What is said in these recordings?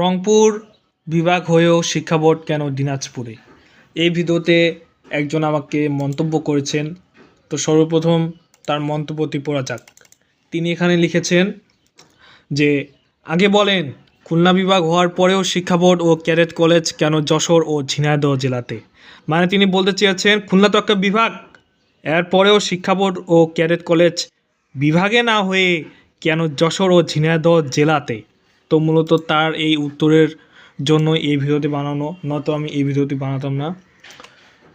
রংপুর বিভাগ হয়েও শিক্ষা বোর্ড কেন দিনাজপুরে? এই ভিডিওতে একজন আমাকে মন্তব্য করেছেন। তো সর্বপ্রথম তার মন্তব্যটি পড়া যাক। তিনি এখানে লিখেছেন যে আগে বলেন, খুলনা বিভাগ হওয়ার পরেও শিক্ষা বোর্ড ও ক্যাডেট কলেজ কেন যশোর ও ঝিনাইদহ জেলাতে? মানে তিনি বলতে চেয়েছেন খুলনা তো একটা বিভাগ, এরপরেও শিক্ষা বোর্ড ও ক্যাডেট কলেজ বিভাগে না হয়ে কেন যশোর ও ঝিনাইদহ জেলাতে? তো মূলত তার এই উত্তরের জন্য এই ভিডিওটি বানানো, নয়তো আমি এই ভিডিওটি বানাতাম না।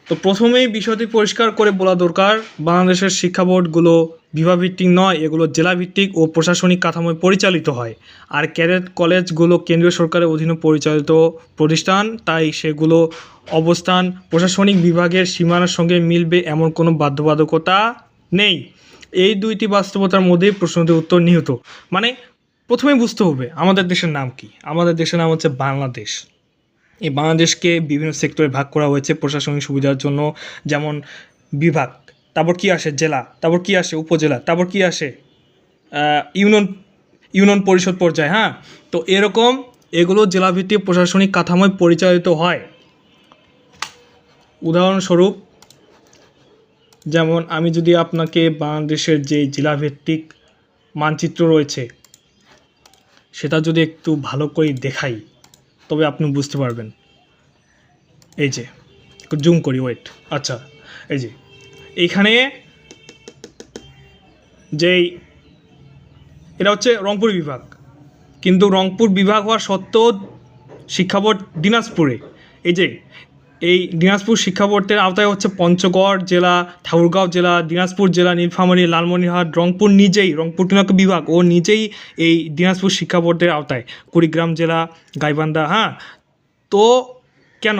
তো প্রথমেই বিষয়টি পরিষ্কার করে বলা দরকার, বাংলাদেশের শিক্ষা বোর্ডগুলো বিভাগভিত্তিক নয়, এগুলো জেলাভিত্তিক ও প্রশাসনিক কাঠামোয় পরিচালিত হয়। আর ক্যাডেট কলেজগুলো কেন্দ্রীয় সরকারের অধীনে পরিচালিত প্রতিষ্ঠান, তাই সেগুলো অবস্থান প্রশাসনিক বিভাগের সীমানার সঙ্গে মিলবে এমন কোনো বাধ্যবাধকতা নেই। এই দুইটি বাস্তবতার মধ্যেই প্রশ্নটির উত্তর নিহিত। মানে প্রথমেই বুঝতে হবে আমাদের দেশের নাম কি। আমাদের দেশের নাম হচ্ছে বাংলাদেশ। এই বাংলাদেশকে বিভিন্ন সেক্টরে ভাগ করা হয়েছে প্রশাসনিক সুবিধার জন্য, যেমন বিভাগ, তারপর কি আসে জেলা, তারপর কি আসে উপজেলা, তারপর কি আসে ইউনিয়ন পরিষদ পর্যায়ে। হ্যাঁ, তো এরকম এগুলো জেলাভিত্তিক প্রশাসনিক কাঠামোয় পরিচালিত হয়। উদাহরণস্বরূপ, যেমন আমি যদি আপনাকে বাংলাদেশের যে জেলাভিত্তিক মানচিত্র রয়েছে সেটা যদি একটু ভালো করে দেখাই, তবে আপনি বুঝতে পারবেন। এই যে একটু জুম করি, ওয়েট। আচ্ছা, এই যে এইখানে যেই এটা হচ্ছে রংপুর বিভাগ, কিন্তু রংপুর বিভাগ হওয়া সত্ত্বেও শিক্ষা বোর্ড দিনাজপুরে। এই যে এই দিনাজপুর শিক্ষা বোর্ডের আওতায় হচ্ছে পঞ্চগড় জেলা, ঠাকুরগাঁও জেলা, দিনাজপুর জেলা, নীলফামারী, লালমনিরহাট, রংপুর নিজেই, রংপুর কিন্তু একটা বিভাগ, ও নিজেই এই দিনাজপুর শিক্ষা বোর্ডের আওতায়, কুড়িগ্রাম জেলা, গাইবান্ধা। হ্যাঁ, তো কেন?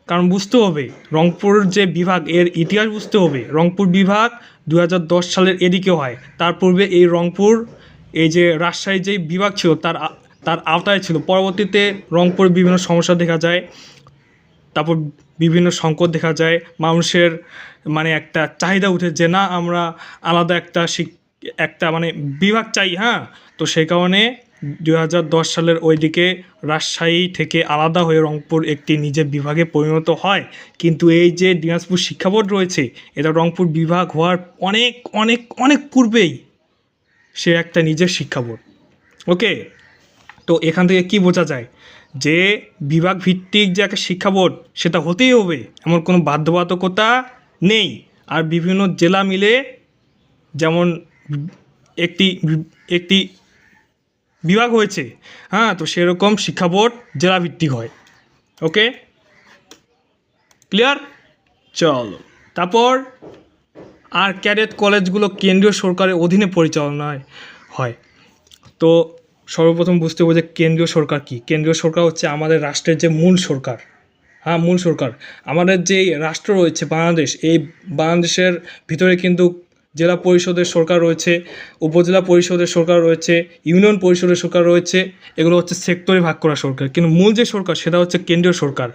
কারণ বুঝতে হবে রংপুর যে বিভাগ, এর ইতিহাস বুঝতে হবে। রংপুর বিভাগ 2010 সালের এদিকে হয়। তার পূর্বে এই রংপুর, এই যে রাজশাহী যেই বিভাগ ছিল তার আওতায় ছিল। পরবর্তীতে রংপুর বিভিন্ন সমস্যা দেখা যায়, তারপর বিভিন্ন সংকট দেখা যায়, মানুষের মানে একটা চাহিদা উঠে যে না, আমরা আলাদা একটা মানে বিভাগ চাই। হ্যাঁ, তো সেই কারণে 2010 সালের ওইদিকে রাজশাহী থেকে আলাদা হয়ে রংপুর একটি নিজের বিভাগে পরিণত হয়। কিন্তু এই যে দিনাজপুর শিক্ষা বোর্ড রয়েছে, এটা রংপুর বিভাগ হওয়ার অনেক অনেক অনেক পূর্বেই সে একটা নিজের শিক্ষা বোর্ড। ওকে, তো এখান থেকে কি বোঝা যায় যে বিভাগ ভিত্তিক যে একটা শিক্ষা বোর্ড সেটা হতেই হবে এমন কোনো বাধ্যবাধকতা নেই। আর বিভিন্ন জেলা মিলে যেমন একটি বিভাগ হয়েছে, হ্যাঁ, তো সেরকম শিক্ষা বোর্ড জেলাভিত্তিক হয়। ওকে, ক্লিয়ার? চলো, তারপর আর ক্যাডেট কলেজগুলো কেন্দ্রীয় সরকারের অধীনে পরিচালনা হয়। তো সর্বপ্রথম বুঝতে হবে যে কেন্দ্রীয় সরকার কি। কেন্দ্রীয় সরকার হচ্ছে আমাদের রাষ্ট্রের যে মূল সরকার। হ্যাঁ, মূল সরকার। আমাদের যে রাষ্ট্র রয়েছে বাংলাদেশ, এই বাংলাদেশের ভিতরে কিন্তু জেলা পরিষদের সরকার রয়েছে, উপজেলা পরিষদের সরকার রয়েছে, ইউনিয়ন পরিষদের সরকার রয়েছে। এগুলো হচ্ছে সেক্টরে ভাগ করা সরকার, কিন্তু মূল যে সরকার সেটা হচ্ছে কেন্দ্রীয় সরকার।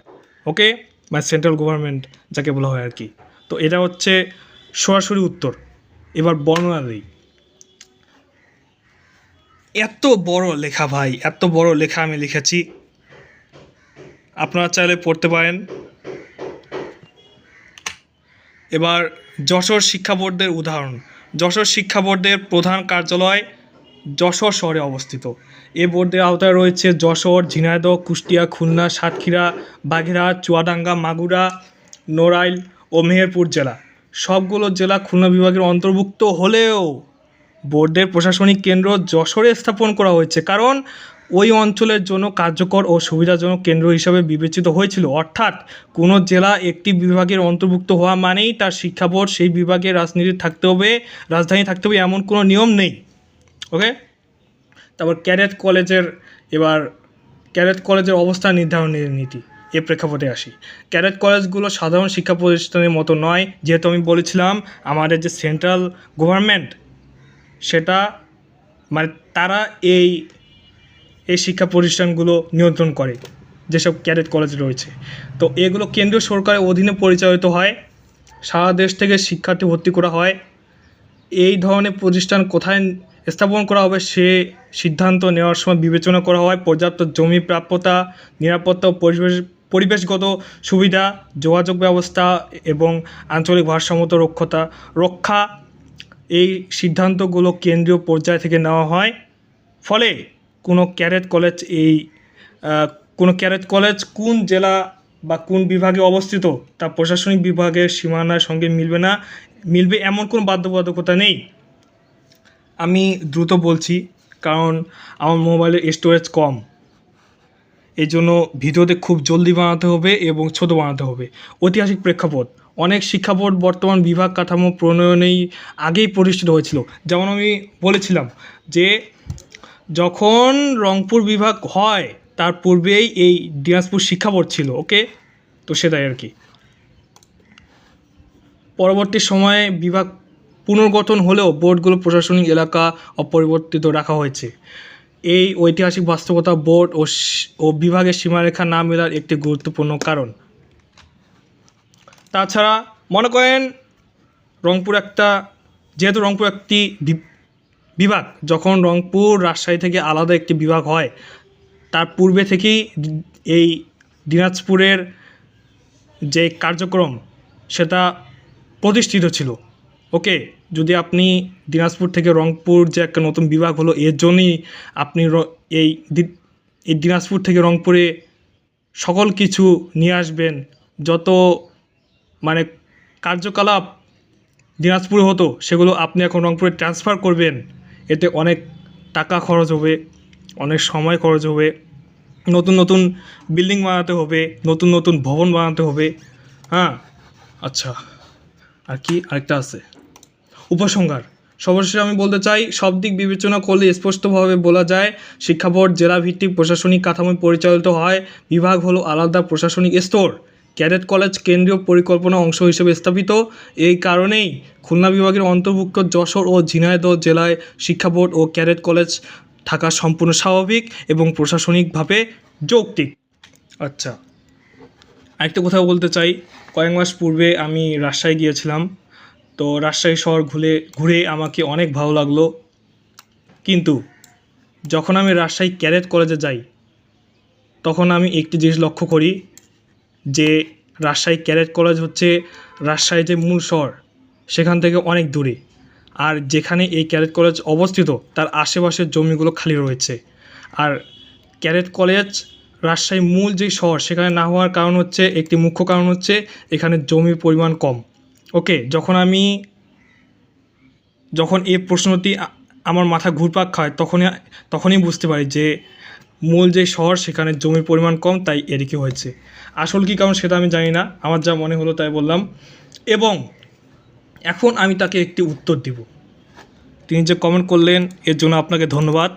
ওকে, মানে সেন্ট্রাল গভর্নমেন্ট যাকে বলা হয় আর কি। তো এটা হচ্ছে সরাসরি উত্তর। এবার বর্ণনা দিই। এত বড় লেখা ভাই, এত বড় লেখা আমি লিখেছি, আপনারা চাইলে পড়তে পারেন। এবার যশোর শিক্ষা বোর্ডের উদাহরণ। যশোর শিক্ষা বোর্ডের প্রধান কার্যালয় যশোর শহরে অবস্থিত। এ বোর্ডের আওতায় রয়েছে যশোর, ঝিনাইদহ, কুষ্টিয়া, খুলনা, সাতক্ষীরা, বাগেরহাট, চুয়াডাঙ্গা, মাগুরা, নড়াইল ও মেহেরপুর জেলা। সবগুলো জেলা খুলনা বিভাগের অন্তর্ভুক্ত হলেও বোর্ডের প্রশাসনিক কেন্দ্র যশোরে স্থাপন করা হয়েছে, কারণ ওই অঞ্চলের জন্য কার্যকর ও সুবিধাজনক কেন্দ্র হিসাবে বিবেচিত হয়েছিল। অর্থাৎ কোনো জেলা একটি বিভাগের অন্তর্ভুক্ত হওয়া মানেই তার শিক্ষা বোর্ড সেই বিভাগের রাজধানী থাকতে হবে এমন কোনো নিয়ম নেই। ওকে, তারপর ক্যাডেট কলেজের অবস্থান নির্ধারণের নীতি, এ প্রেক্ষাপটে আসি। ক্যাডেট কলেজগুলো সাধারণ শিক্ষা প্রতিষ্ঠানের মতো নয়, যেহেতু আমি বলেছিলাম আমাদের যে সেন্ট্রাল গভর্নমেন্ট সেটা মানে তারা এই শিক্ষা প্রতিষ্ঠানগুলো নিয়ন্ত্রণ করে, যেসব ক্যাডেট কলেজ রয়েছে। তো এগুলো কেন্দ্রীয় সরকারের অধীনে পরিচালিত হয়, সারা দেশ থেকে শিক্ষার্থী ভর্তি করা হয়। এই ধরনের প্রতিষ্ঠান কোথায় স্থাপন করা হবে সে সিদ্ধান্ত নেওয়ার সময় বিবেচনা করা হয় পর্যাপ্ত জমি প্রাপ্যতা, নিরাপত্তা ও পরিবেশগত সুবিধা, যোগাযোগ ব্যবস্থা এবং আঞ্চলিক ভারসাম্যতা রক্ষা। এই সিদ্ধান্তগুলো কেন্দ্রীয় পর্যায় থেকে নেওয়া হয়। ফলে কোনো ক্যাডেট কলেজ কোন জেলা বা কোন বিভাগে অবস্থিত তা প্রশাসনিক বিভাগের সীমানার সঙ্গে মিলবে এমন কোনো বাধ্যবাধকতা নেই। আমি দ্রুত বলছি কারণ আমার মোবাইলের স্টোরেজ কম, এই জন্য ভিডিওতে খুব জলদি বানাতে হবে এবং ছোট বানাতে হবে। ঐতিহাসিক প্রেক্ষাপট: অনেক শিক্ষা বোর্ড বর্তমান বিভাগ কাঠামো প্রণয়নেই আগেই প্রতিষ্ঠিত হয়েছিল। যেমন আমি বলেছিলাম যে যখন রংপুর বিভাগ হয় তার পূর্বেই এই দিনাজপুর শিক্ষা বোর্ড ছিল। ওকে, তো সেটাই আর কি। পরবর্তী সময়ে বিভাগ পুনর্গঠন হলেও বোর্ডগুলো প্রশাসনিক এলাকা অপরিবর্তিত রাখা হয়েছে। এই ঐতিহাসিক বাস্তবতা বোর্ড ও বিভাগের সীমারেখা না মেলার একটি গুরুত্বপূর্ণ কারণ। তাছাড়া মনে করেন যেহেতু রংপুর একটি বিভাগ, যখন রংপুর রাজশাহী থেকে আলাদা একটি বিভাগ হয় তার পূর্বে থেকেই এই দিনাজপুরের যে কার্যক্রম সেটা প্রতিষ্ঠিত ছিল। ওকে, যদি আপনি দিনাজপুর থেকে রংপুর যে একটা নতুন বিভাগ হলো, এর জন্যই আপনি এই দিনাজপুর থেকে রংপুরে সকল কিছু নিয়ে আসবেন, যত মানে কার্যকলাপ দিনাজপুরে হতো সেগুলো আপনি এখন রংপুরে ট্রান্সফার করবেন। এতে অনেক টাকা খরচ হবে, অনেক সময় খরচ হবে, নতুন নতুন বিল্ডিং বানাতে হবে, নতুন নতুন ভবন বানাতে হবে। হ্যাঁ, আচ্ছা, আর কি আরেকটা আছে উপসংহার। সর্বশেষে আমি বলতে চাই, সব দিক বিবেচনা করলে স্পষ্টভাবে বলা যায় শিক্ষা বোর্ড জেলাভিত্তিক প্রশাসনিক কাঠামোয় পরিচালিত হয়। বিভাগ হলো আলাদা প্রশাসনিক স্তর। ক্যাডেট কলেজ কেন্দ্রীয় পরিকল্পনার অংশ হিসেবে স্থাপিত। এই কারণেই খুলনা বিভাগের অন্তর্ভুক্ত যশোর ও ঝিনাইদহ জেলায় শিক্ষা বোর্ড ও ক্যাডেট কলেজ থাকা সম্পূর্ণ স্বাভাবিক এবং প্রশাসনিকভাবে যৌক্তিক। আচ্ছা, আরেকটা কথা বলতে চাই, কয়েক মাস পূর্বে আমি রাজশাহী গিয়েছিলাম। তো রাজশাহী শহর ঘুরে আমাকে অনেক ভালো লাগলো। কিন্তু যখন আমি রাজশাহী ক্যাডেট কলেজে যাই তখন আমি একটি জিনিস লক্ষ্য করি যে রাজশাহী ক্যাডেট কলেজ হচ্ছে রাজশাহী যে মূল শহর সেখান থেকে অনেক দূরে, আর যেখানে এই ক্যাডেট কলেজ অবস্থিত তার আশেপাশের জমিগুলো খালি রয়েছে। আর ক্যাডেট কলেজ রাজশাহী মূল যে শহর সেখানে না হওয়ার কারণ হচ্ছে, একটি মুখ্য কারণ হচ্ছে এখানে জমির পরিমাণ কম। ওকে, যখন এই প্রশ্নটি আমার মাথা ঘুরপাক খায় তখনই বুঝতে পারি যে মূল যে শহর সেখানে জমির পরিমাণ কম, তাই এদিকে হয়েছে। আসল কী কারণ সেটা আমি জানি না, আমার যা মনে হলো তাই বললাম। এবং এখন আমি তাকে একটি উত্তর দিব। তিনি যে কমেন্ট করলেন এর জন্য আপনাকে ধন্যবাদ,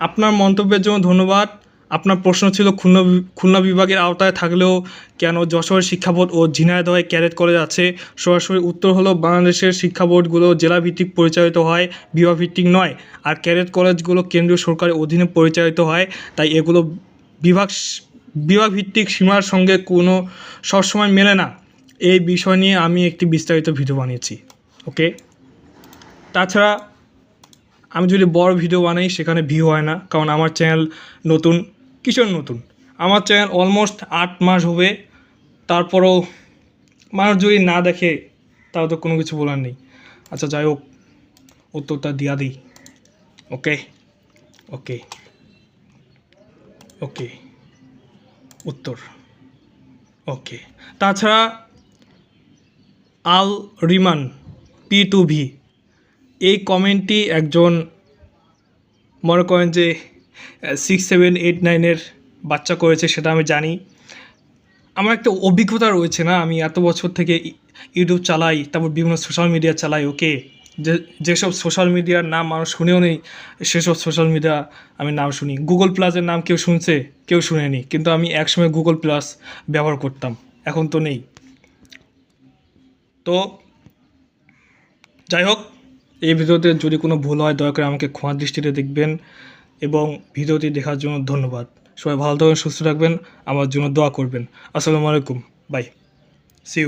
আপনার মন্তব্যের জন্য ধন্যবাদ। আপনার প্রশ্ন ছিল খুলনা বিভাগের আওতায় থাকলেও কেন যশোরের শিক্ষা বোর্ড ও ঝিনাইদহে ক্যাডেট কলেজ আছে। সরাসরি উত্তর হলো, বাংলাদেশের শিক্ষা বোর্ডগুলো জেলাভিত্তিক পরিচালিত হয়, বিভাগভিত্তিক নয়। আর ক্যাডেট কলেজগুলো কেন্দ্রীয় সরকারের অধীনে পরিচালিত হয়, তাই এগুলো বিভাগভিত্তিক সীমার সঙ্গে কোনো সবসময় মেলে না। এই বিষয় নিয়ে আমি একটি বিস্তারিত ভিডিও বানিয়েছি। ওকে, তাছাড়া আমি যদি বড় ভিডিও বানাই সেখানে ভিউ হয় না, কারণ আমার চ্যানেল নতুন। কিসের নতুন? আমার চ্যানেল অলমোস্ট 8 মাস হবে, তারপরেও মানুষ যদি না দেখে তাও তো কোনো কিছু বলার নেই। আচ্ছা, যাই হোক, উত্তরটা দিয়া দিই। ওকে ওকে ওকে উত্তর ওকে। তাছাড়া আল রিমান P2V এই কমেন্টটি একজন মনে করেন যে 6, 7, 8, 9 বাচ্চা করেছে, সেটা আমি জানি। আমার একটা অভিজ্ঞতা রয়েছে না, আমি এত বছর থেকে ইউটিউব চালাই, তারপর বিভিন্ন সোশ্যাল মিডিয়া চালাই। ওকে, যেসব সোশ্যাল মিডিয়ার নাম মানুষ শুনেও নেই সেসব সোশ্যাল মিডিয়া আমি নাম শুনি। গুগল প্লাসের নাম কেউ শুনছে? কেউ শুনেনি, কিন্তু আমি একসময় গুগল প্লাস ব্যবহার করতাম, এখন তো নেই। তো যাই হোক, এই ভিডিওতে যদি কোনো ভুল হয় দয়া করে আমাকে ক্ষমা দৃষ্টিতে দেখবেন, এবং ভিডিওটি দেখার জন্য ধন্যবাদ। সবাই ভালো থাকবেন, সুস্থ থাকবেন, আমার জন্য দোয়া করবেন। আসসালামু আলাইকুম, বাই।